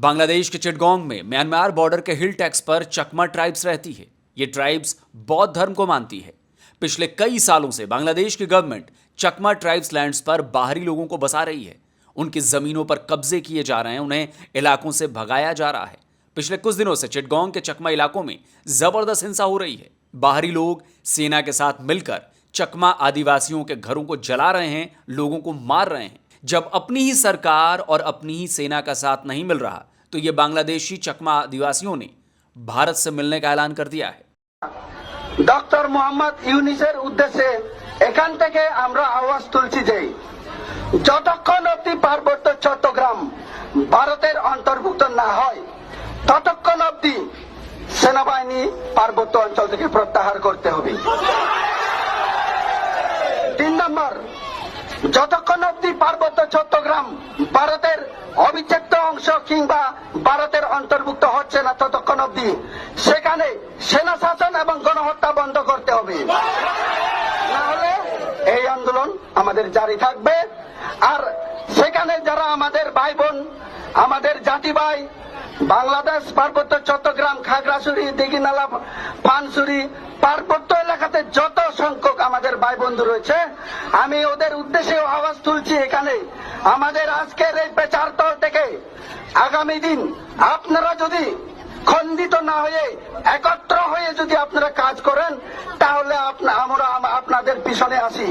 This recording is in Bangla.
बांग्लादेश के चिटगोंग में म्यांमार बॉर्डर के हिल टैक्स पर चकमा ट्राइब्स रहती है। ये ट्राइब्स बौद्ध धर्म को मानती है। पिछले कई सालों से बांग्लादेश की गवर्नमेंट चकमा ट्राइब्स लैंड्स पर बाहरी लोगों को बसा रही है। उनकी जमीनों पर कब्जे किए जा रहे हैं, उन्हें इलाकों से भगाया जा रहा है। पिछले कुछ दिनों से चिटगोंग के चकमा इलाकों में जबरदस्त हिंसा हो रही है। बाहरी लोग सेना के साथ मिलकर चकमा आदिवासियों के घरों को जला रहे हैं, लोगों को मार रहे हैं। जब अपनी ही सरकार और अपनी ही सेना का साथ नहीं मिल रहा तो ये बांग्लादेशी चकमा आदिवासियों ने भारत से मिलने का ऐलान कर दिया है। डॉक्टर मोहम्मद ইউনূসের উদ্দেশ্যে এখান থেকে আমরা আওয়াজ তুলছি যে যতক্ষণ অবধি পার্বত্য চট্টগ্রাম ভারতের অন্তর্ভুক্ত না হয় ততক্ষণ অবধি সেনাবাহিনী পার্বত্য অঞ্চল থেকে প্রত্যাহার করতে হবে। 3 নম্বর, যতক্ষণ অবধি পার্বত্য চট্টগ্রাম ভারতের অবিচ্ছেদ্য অংশ কিংবা ভারতের অন্তর্ভুক্ত হচ্ছে না ততক্ষণ অবধি সেখানে সেনা শাসন এবং গণহত্যা বন্ধ করতে হবে। না হলে এই আন্দোলন আমাদের জারি থাকবে। আর সেখানে যারা আমাদের ভাই বোন, আমাদের জাতি ভাই বাংলাদেশ পার্বত্য চট্টগ্রাম খাগড়াছড়ি দিঘিনালা পানছড়ি পার্বত্য এলাকাতে যত সংখ্যক আমাদের ভাই বন্ধু রয়েছে আমি ওদের উদ্দেশ্যে আওয়াজ তুলছি। এখানে আমাদের আজকের এই প্রচার দল থেকে আগামী দিন আপনারা যদি খণ্ডিত না হয়ে একত্র হয়ে যদি আপনারা কাজ করেন তাহলে আমরা আপনাদের পিছনে আছি।